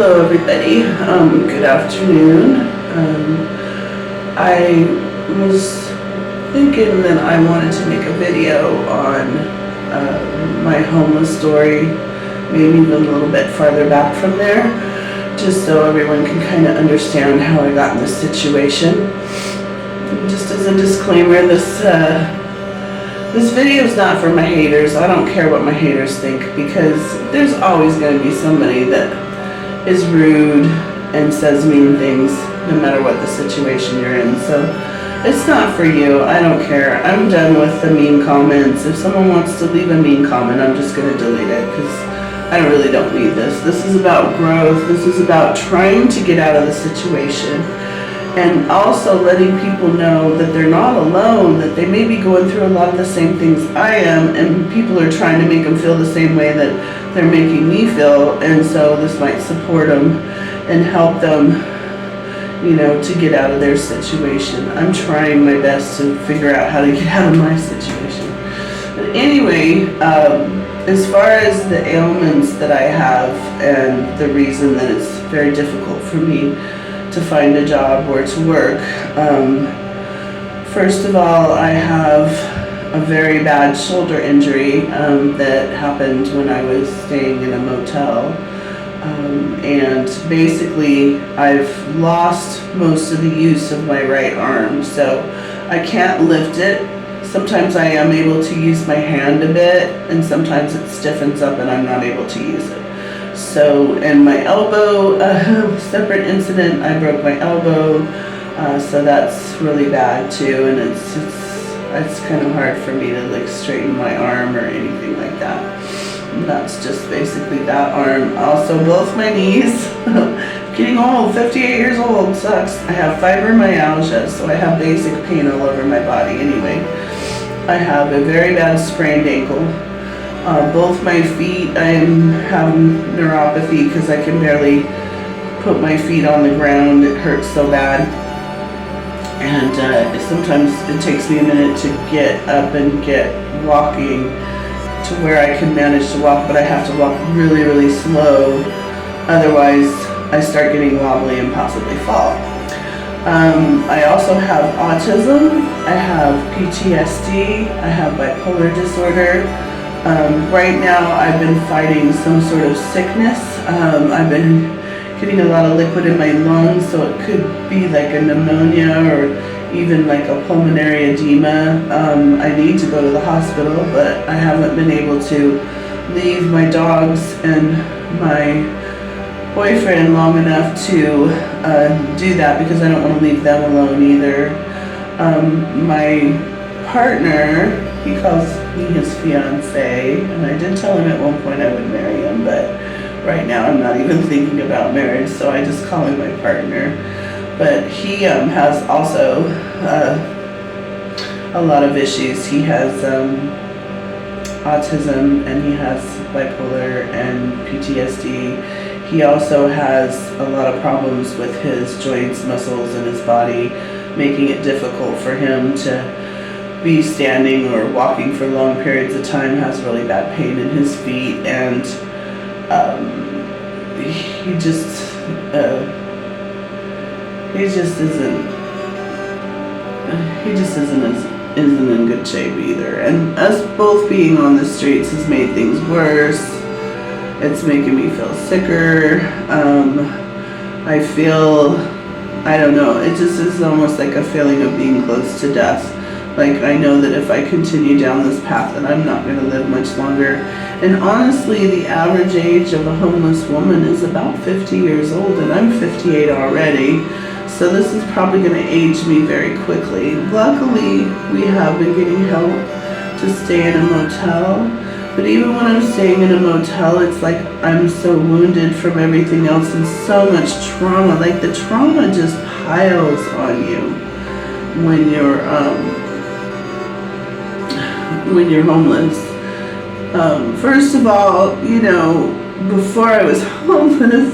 Hello everybody, good afternoon. I was thinking that I wanted to make a video on my homeless story, maybe even a little bit farther back from there, just so everyone can kind of understand how I got in this situation. Just as a disclaimer, this video is not for my haters. I don't care what my haters think, because there's always going to be somebody that is rude and says mean things no matter what the situation you're in. So it's not for you. I don't care. I'm done with the mean comments. If someone wants to leave a mean comment, I'm just going to delete it, because I really don't need this. This is about growth. This is about trying to get out of the situation, and also letting people know that they're not alone, that they may be going through a lot of the same things I am, and people are trying to make them feel the same way that they're making me feel, and so this might support them and help them, to get out of their situation. I'm trying my best to figure out how to get out of my situation. But anyway, as far as the ailments that I have and the reason that it's very difficult for me to find a job or to work, first of all, I have a very bad shoulder injury that happened when I was staying in a motel, and basically I've lost most of the use of my right arm, so I can't lift it. Sometimes I am able to use my hand a bit, and sometimes it stiffens up and I'm not able to use it. So, and my elbow, separate incident, I broke my elbow, so that's really bad too, and it's kind of hard for me to straighten my arm or anything like that. And that's just basically that arm. Also, both my knees. Getting old, 58 years old, sucks. I have fibromyalgia, so I have basic pain all over my body anyway. I have a very bad sprained ankle. Both my feet, I am having neuropathy because I can barely put my feet on the ground. It hurts so bad. And sometimes it takes me a minute to get up and get walking to where I can manage to walk, but I have to walk really, really slow. Otherwise, I start getting wobbly and possibly fall. I also have autism. I have PTSD. I have bipolar disorder. Right now, I've been fighting some sort of sickness. I've been getting a lot of liquid in my lungs, so it could be like a pneumonia or even like a pulmonary edema. I need to go to the hospital, but I haven't been able to leave my dogs and my boyfriend long enough to do that, because I don't want to leave them alone either. My partner, he calls me his fiance, and I did tell him at one point I would marry him, but right now I'm not even thinking about marriage, so I just call him my partner. But he has also a lot of issues. He has autism, and he has bipolar and PTSD. He also has a lot of problems with his joints, muscles, and his body, making it difficult for him to be standing or walking for long periods of time. Has really bad pain in his feet, and he just isn't in good shape either. And us both being on the streets has made things worse. It's making me feel sicker. I don't know, it just is almost like a feeling of being close to death. Like, I know that if I continue down this path, that I'm not going to live much longer. And honestly, the average age of a homeless woman is about 50 years old, and I'm 58 already. So this is probably going to age me very quickly. Luckily, we have been getting help to stay in a motel. But even when I'm staying in a motel, it's like I'm so wounded from everything else and so much trauma. Like, the trauma just piles on you when you're homeless. First of all, before I was homeless,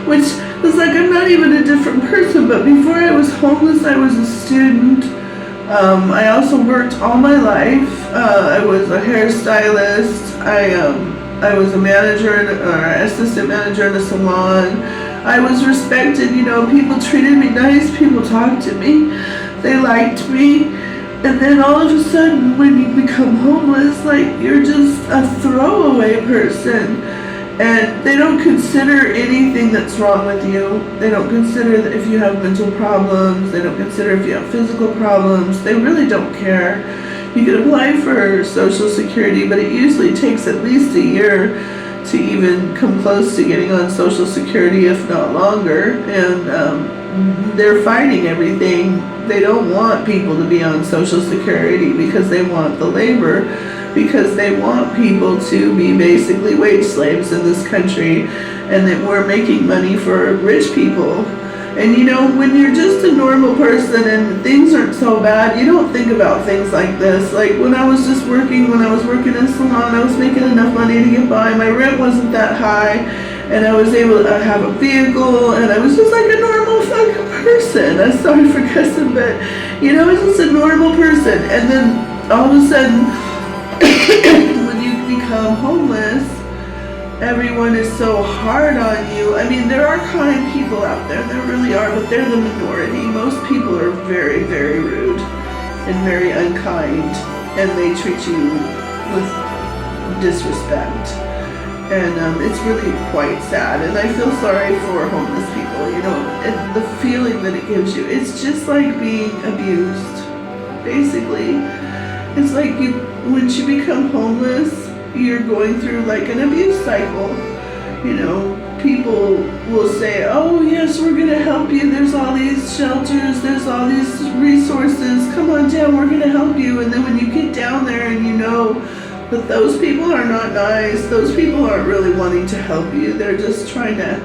which was like, I'm not even a different person, but before I was homeless, I was a student. I also worked all my life. I was a hairstylist. I was a manager or assistant manager in a salon. I was respected, people treated me nice, people talked to me, they liked me. And then all of a sudden, when you become homeless, like, you're just a throwaway person. And they don't consider anything that's wrong with you. They don't consider that if you have mental problems. They don't consider if you have physical problems. They really don't care. You can apply for Social Security, but it usually takes at least a year to even come close to getting on Social Security, if not longer. And they're fighting everything. They don't want people to be on Social Security because they want the labor, because they want people to be basically wage slaves in this country, and that we're making money for rich people. And when you're just a normal person and things aren't so bad, you don't think about things like this. Like when I was working in a salon, I was making enough money to get by. My rent wasn't that high, and I was able to have a vehicle, and I was just like a normal fucking person. I'm sorry for cussing, but I was just a normal person. And then all of a sudden, when you become homeless, everyone is so hard on you. I mean, there are kind people out there, there really are, but they're the minority. Most people are very, very rude and very unkind, and they treat you with disrespect. And it's really quite sad, and I feel sorry for homeless people, and the feeling that it gives you. It's just like being abused, basically. It's like once you become homeless, you're going through like an abuse cycle. People will say, oh yes, we're going to help you. There's all these shelters, there's all these resources. Come on down, we're going to help you. And then when you get down there and that those people are not nice, those people aren't really wanting to help you. They're just trying to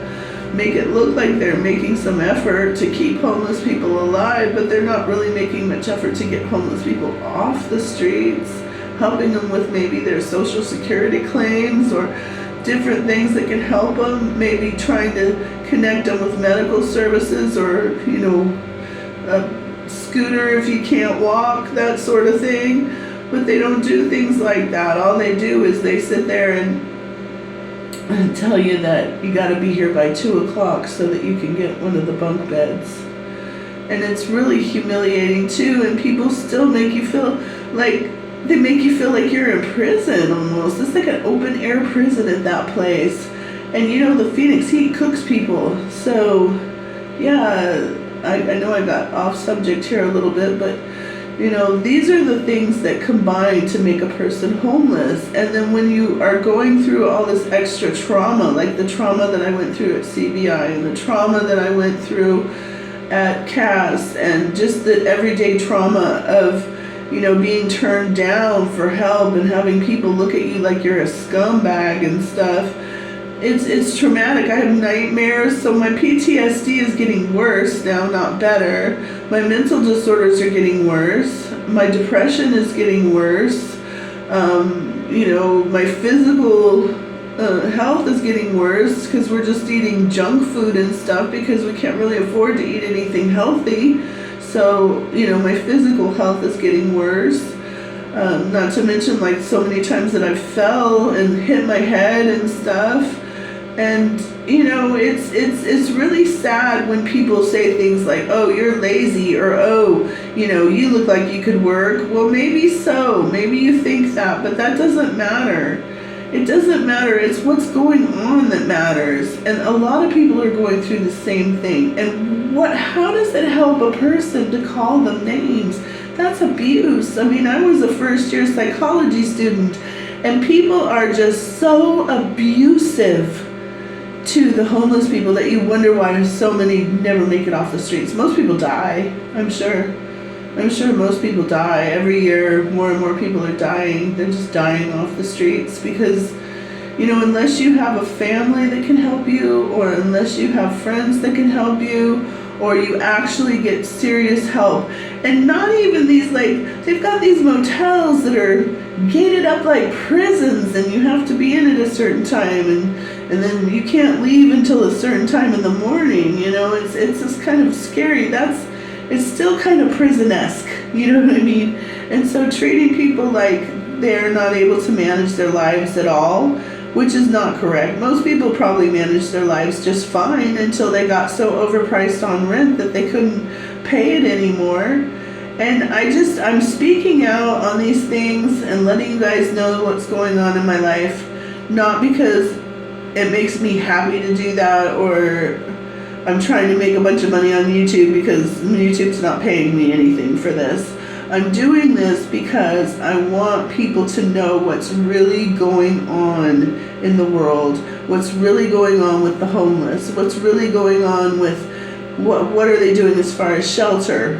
make it look like they're making some effort to keep homeless people alive, but they're not really making much effort to get homeless people off the streets, helping them with maybe their Social Security claims or different things that can help them, maybe trying to connect them with medical services or, a scooter if you can't walk, that sort of thing. But they don't do things like that. All they do is they sit there and tell you that you got to be here by 2 o'clock so that you can get one of the bunk beds. And it's really humiliating too, and people still make you feel like you're in prison almost. It's like an open air prison at that place. And the Phoenix heat cooks people. So yeah, I know I got off subject here a little bit, but these are the things that combine to make a person homeless. And then when you are going through all this extra trauma, like the trauma that I went through at CBI and the trauma that I went through at CAS, and just the everyday trauma of, being turned down for help and having people look at you like you're a scumbag and stuff, it's traumatic. I have nightmares, so my PTSD is getting worse now, not better. My mental disorders are getting worse. My depression is getting worse. My physical health is getting worse because we're just eating junk food and stuff because we can't really afford to eat anything healthy. So, my physical health is getting worse. Not to mention, like, so many times that I fell and hit my head and stuff. And it's really sad when people say things like, oh, you're lazy, or oh, you look like you could work. Well, maybe so, maybe you think that, but that doesn't matter. It doesn't matter. It's what's going on that matters. And a lot of people are going through the same thing. And how does it help a person to call them names? That's abuse. I mean, I was a first-year psychology student, and people are just so abusive to the homeless people that you wonder why so many never make it off the streets. Most people die, I'm sure most people die. Every year, more and more people are dying. They're just dying off the streets because, unless you have a family that can help you, or unless you have friends that can help you, or you actually get serious help. And not even these, like, they've got these motels that are gated up like prisons, and you have to be in at a certain time, and then you can't leave until a certain time in the morning. It's just kind of scary. It's still kind of prison-esque, you know what I mean? And so treating people like they're not able to manage their lives at all, which is not correct. Most people probably managed their lives just fine until they got so overpriced on rent that they couldn't pay it anymore. And I'm speaking out on these things and letting you guys know what's going on in my life, not because it makes me happy to do that, or I'm trying to make a bunch of money on YouTube, because YouTube's not paying me anything for this. I'm doing this because I want people to know what's really going on in the world, what's really going on with the homeless, what's really going on with what are they doing as far as shelter,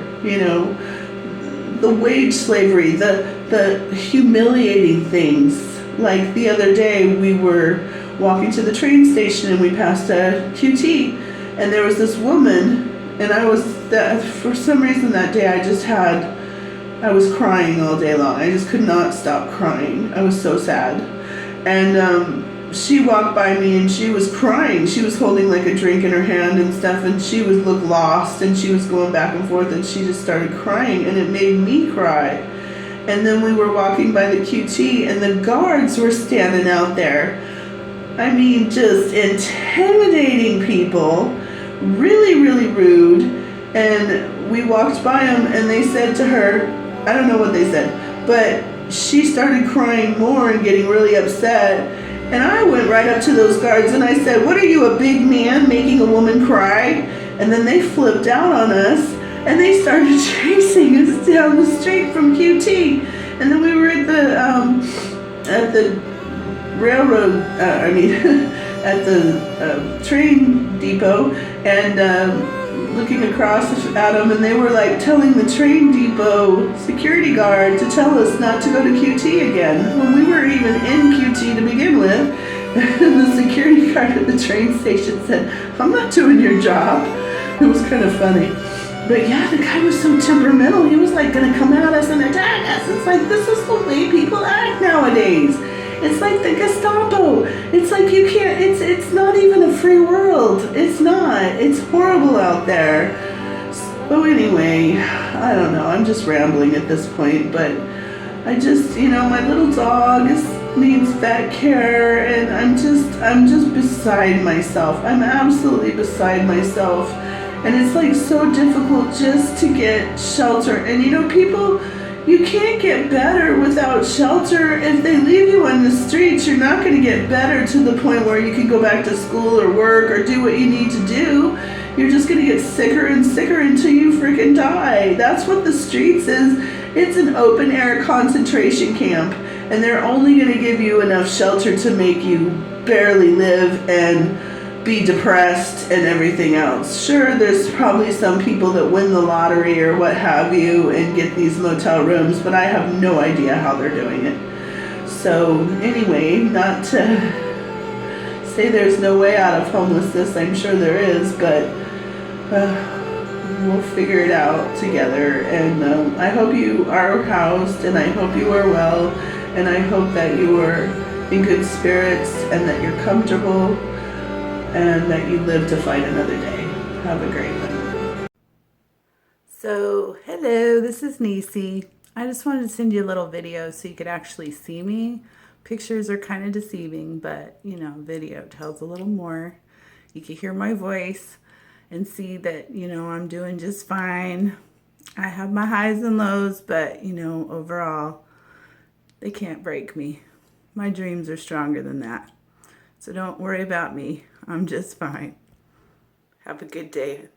the wage slavery, the humiliating things. Like the other day, we were walking to the train station and we passed a QT, and there was this woman, and for some reason that day I was crying all day long. I just could not stop crying. I was so sad. And she walked by me and she was crying. She was holding like a drink in her hand and stuff, and she looked lost, and she was going back and forth, and she just started crying, and it made me cry. And then we were walking by the QT, and the guards were standing out there. I mean, just intimidating people, really, really rude. And we walked by them, and they said to her, I don't know what they said, but she started crying more and getting really upset. And I went right up to those guards and I said, "What are you, a big man making a woman cry?" And then they flipped out on us and they started chasing us down the street from QT. And then we were at the railroad, at the train depot, and looking across at them, and they were like telling the train depot security guard to tell us not to go to QT again when we weren't even in QT to begin with. And the security guard at the train station said, "I'm not doing your job." It was kind of funny. But yeah, the guy was so temperamental. He was like gonna come at us and attack us. It's like, this is the way people act nowadays. It's like the Gestapo. It's like you can't, it's not even a free world. It's not. It's horrible out there. So anyway, I don't know. I'm just rambling at this point, but I just, my little dog needs vet care, and I'm just beside myself. I'm absolutely beside myself. And it's like so difficult just to get shelter. And people, you can't get better without shelter. If they leave you on the streets, you're not going to get better to the point where you can go back to school or work or do what you need to do. You're just going to get sicker and sicker until you freaking die. That's what the streets is. It's an open air concentration camp, and they're only going to give you enough shelter to make you barely live and be depressed and everything else. Sure, there's probably some people that win the lottery or what have you and get these motel rooms, but I have no idea how they're doing it. So anyway, not to say there's no way out of homelessness, I'm sure there is, but we'll figure it out together. And I hope you are housed, and I hope you are well, and I hope that you are in good spirits and that you're comfortable, and that you live to fight another day. Have a great one. So, hello, this is Nisi. I just wanted to send you a little video so you could actually see me. Pictures are kind of deceiving, but, video tells a little more. You can hear my voice and see that, I'm doing just fine. I have my highs and lows, but, overall, they can't break me. My dreams are stronger than that. So don't worry about me. I'm just fine. Have a good day.